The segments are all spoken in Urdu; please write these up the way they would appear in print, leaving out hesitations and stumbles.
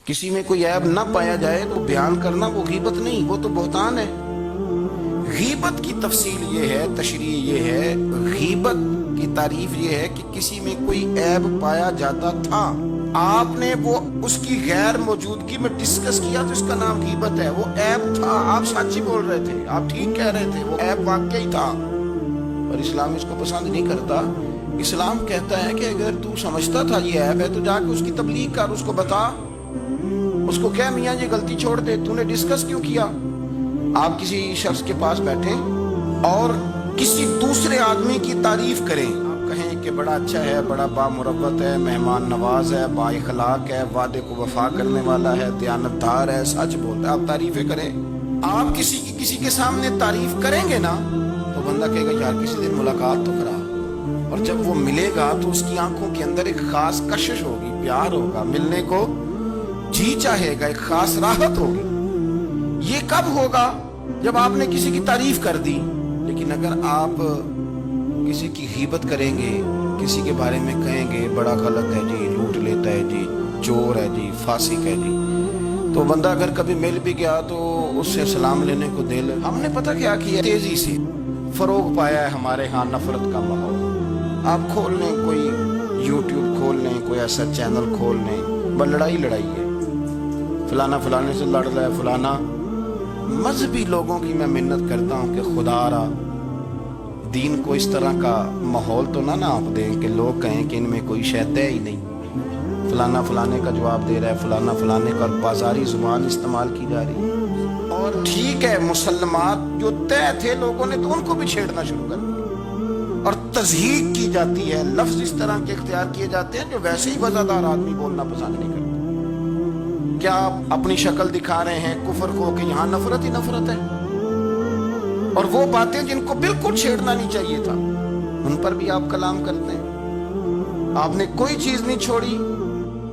کسی میں کوئی عیب نہ پایا جائے تو بیان کرنا وہ غیبت نہیں، وہ تو بہتان ہے۔ غیبت کی تفصیل یہ ہے، تشریح یہ ہے، غیبت کی تعریف یہ ہے کہ کسی میں کوئی عیب پایا جاتا تھا، آپ نے وہ اس کی غیر موجودگی میں ڈسکس کیا تو اس کا نام غیبت ہے۔ وہ عیب تھا، آپ سچ ہی بول رہے تھے، آپ ٹھیک کہہ رہے تھے، وہ عیب واقعی تھا، اور اسلام اس کو پسند نہیں کرتا۔ اسلام کہتا ہے کہ اگر تو سمجھتا تھا یہ عیب ہے تو جا کے اس کی تبلیغ کر، اس کو بتا، اس کو کہہ میاں یہ غلطی چھوڑ دے، تو نے ڈسکس کیوں کیا؟ آپ کسی شخص کے پاس بیٹھیں اور کسی دوسرے آدمی کی تعریف کریں، آپ کہیں کہ بڑا اچھا ہے، بڑا بامروت ہے، مہمان نواز ہے، با اخلاق ہے، وعدے کو وفا کرنے والا ہے، دیانتدار ہے، سچ بولتا ہے، آپ تعریفیں کریں۔ آپ کسی کے سامنے تعریف کریں گے نا تو بندہ کہے گا یار کسی دن ملاقات تو کرا، اور جب وہ ملے گا تو اس کی آنکھوں کے اندر ایک خاص کشش ہوگی، پیار ہوگا، ملنے کو جی چاہے گا، ایک خاص راحت ہوگی۔ یہ کب ہوگا؟ جب آپ نے کسی کی تعریف کر دی۔ لیکن اگر آپ کسی کی غیبت کریں گے، کسی کے بارے میں کہیں گے بڑا غلط ہے جی، لوٹ لیتا ہے جی، چور ہے جی، فاسق ہے جی، تو بندہ اگر کبھی مل بھی گیا تو اس سے سلام لینے کو دل، ہم نے پتہ کیا کیا، تیزی سے فروغ پایا ہے ہمارے ہاں نفرت کا ماحول۔ آپ کھول لیں، کوئی یوٹیوب کھول لیں، کوئی ایسا چینل کھول لیں، بس لڑائی ہے، فلانا فلانے سے لڑ رہا ہے، فلانا۔ مذہبی لوگوں کی میں منت کرتا ہوں کہ خدا را دین کو اس طرح کا ماحول تو نہ آپ دیں کہ لوگ کہیں کہ ان میں کوئی شے طے ہی نہیں، فلانا فلانے کا جواب دے رہا ہے، فلانا فلانے کا بازاری زبان استعمال کی جا رہی ہے۔ اور ٹھیک ہے، مسلمات جو طے تھے لوگوں نے تو ان کو بھی چھیڑنا شروع کر دیا، اور تضحیق کی جاتی ہے، لفظ اس طرح کے اختیار کیے جاتے ہیں جو ویسے ہی وزادار آدمی بولنا پسند نہیں کرتا۔ کیا آپ اپنی شکل دکھا رہے ہیں کفر کو کہ یہاں نفرت ہی نفرت ہے، اور وہ باتیں جن کو بالکل چھیڑنا نہیں چاہیے تھا ان پر بھی آپ کلام کرتے ہیں۔ آپ نے کوئی چیز نہیں چھوڑی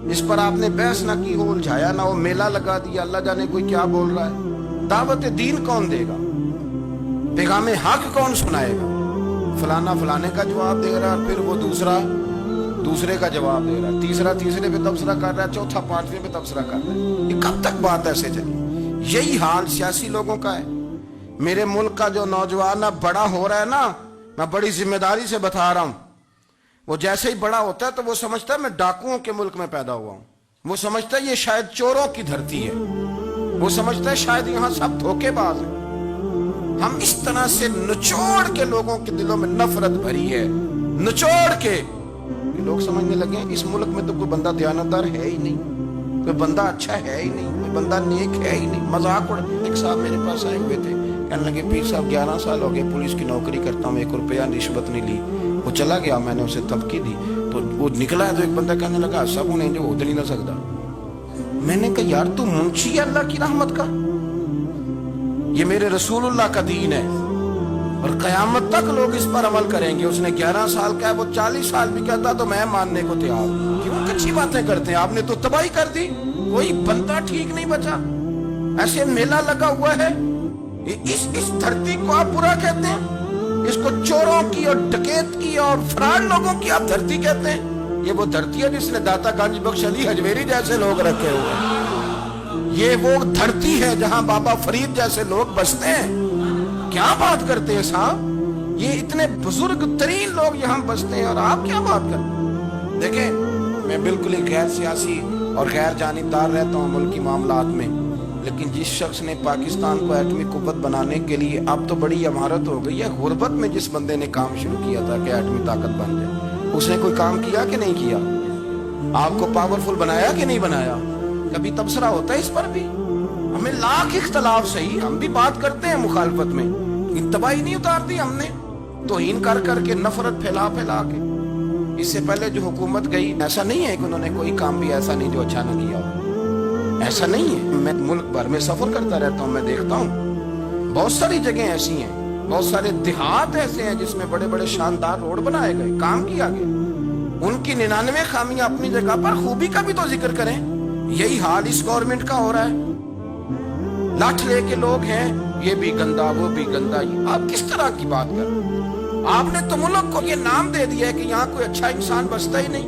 جس پر آپ نے بحث نہ کی ہو، الجھایا نہ ہو، میلہ لگا دیا، اللہ جانے کوئی کیا بول رہا ہے۔ دعوت دین کون دے گا؟ پیغام حق کون سنائے گا؟ فلانا فلانے کا جواب دے رہا ہے، پھر وہ دوسرے کا جواب دے رہا ہے، تیسرا تیسرے پہ تبصرہ کر رہا ہے، چوتھا پانچویں پہ تبصرہ کر رہا ہے۔ یہ کب تک بات ایسے چلی؟ یہی حال سیاسی لوگوں کا ہے۔ میرے ملک کا جو نوجوان اب بڑا ہو رہا ہے نا، میں بڑی ذمہ داری سے بتا رہا ہوں، وہ جیسے ہی بڑا ہوتا ہے تو وہ سمجھتا ہے میں ڈاکوؤں کے ملک میں پیدا ہوا ہوں، وہ سمجھتا ہے یہ شاید چوروں کی دھرتی ہے، وہ سمجھتا ہے شاید یہاں سب دھوکے باز ہیں۔ ہم اس طرح سے نچوڑ کے لوگوں کے دلوں میں نفرت بھری ہے، نچوڑ کے لوگ سمجھنے لگے ہیں اس ملک میں تو کوئی بندہ دیانتدار ہے ہی نہیں، کوئی بندہ اچھا ہے ہی نہیں، کوئی بندہ نیک ہے ہی نہیں۔ مذاق اڑ، ایک صاحب میرے پاس آئے ہوئے تھے، کہنے لگے پیر صاحب 11 سال ہو گئے پولیس کی نوکری کرتا ہوں، 1 روپیہ رشوت نہیں لی۔ وہ چلا گیا، میں نے اسے تبکی دی تو وہ نکلا ہے تو ایک بندہ کہنے لگا سب انہیں جو ادھر ہی نہ سکتا۔ میں نے کہا یار تو منشی ہے اللہ کی رحمت کا، یہ میرے رسول اللہ کا دین ہے اور قیامت تک لوگ اس پر عمل کریں گے۔ اس نے 11 سال کا ہے، وہ 40 سال بھی کہتا تو میں ماننے کو تیار ہوں۔ کیوں کچھی باتیں کرتے ہیں؟ آپ نے تو تباہی کر دی، کوئی بندہ ٹھیک نہیں بچا۔ ایسے میلہ لگا ہوا ہے، اس دھرتی کو آپ برا کہتے ہیں، اس کو چوروں کی اور ڈکیت کی اور فراڈ لوگوں کی آپ دھرتی کہتے ہیں۔ یہ وہ دھرتی ہے جس نے داتا گنج بخش علی حجویری جیسے لوگ رکھے ہوئے ہیں، یہ وہ دھرتی ہے جہاں بابا فرید جیسے لوگ بستے ہیں۔ کیا بات کرتے ہیں صاحب؟ یہ اتنے بزرگ ترین لوگ یہاں بستے ہیں اور آپ کیا بات کرتے ہیں؟ دیکھیں، میں بالکل ہی غیر سیاسی اور غیر جانبدار رہتا ہوں ملکی معاملات میں، لیکن جس شخص نے پاکستان کو ایٹمی قوت بنانے کے لیے، اب تو بڑی عمارت ہو گئی ہے، غربت میں جس بندے نے کام شروع کیا تھا کہ ایٹمی طاقت بن جائے، اس نے کوئی کام کیا کہ نہیں کیا؟ آپ کو پاورفل بنایا کہ نہیں بنایا؟ کبھی تبصرہ ہوتا ہے اس پر بھی؟ ہمیں لاکھ اختلاف صحیح، ہم بھی بات کرتے ہیں مخالفت میں، لیکن تباہی نہیں اتار دی ہم نے، توہین کر کے، نفرت پھیلا کے۔ اس سے پہلے جو حکومت گئی، ایسا نہیں ہے کہ انہوں نے کوئی کام بھی ایسا نہیں جو اچھا نہ کیا ہو، ایسا نہیں ہے۔ میں ملک بھر میں سفر کرتا رہتا ہوں، میں دیکھتا ہوں بہت ساری جگہیں ایسی ہیں، بہت سارے دیہات ایسے ہیں جس میں بڑے بڑے شاندار روڈ بنائے گئے، کام کیا گیا۔ ان کی 99 خامیاں اپنی جگہ پر، خوبی کا بھی تو ذکر کریں۔ یہی حال اس گورنمنٹ کا ہو رہا ہے، لاٹھ لے کے لوگ ہیں، یہ بھی گندا وہ بھی گندا۔ آپ کس طرح کی بات کر رہے ہیں؟ آپ نے تو ملک کو یہ نام دے دیا ہے کہ یہاں کوئی اچھا انسان بستا ہی نہیں۔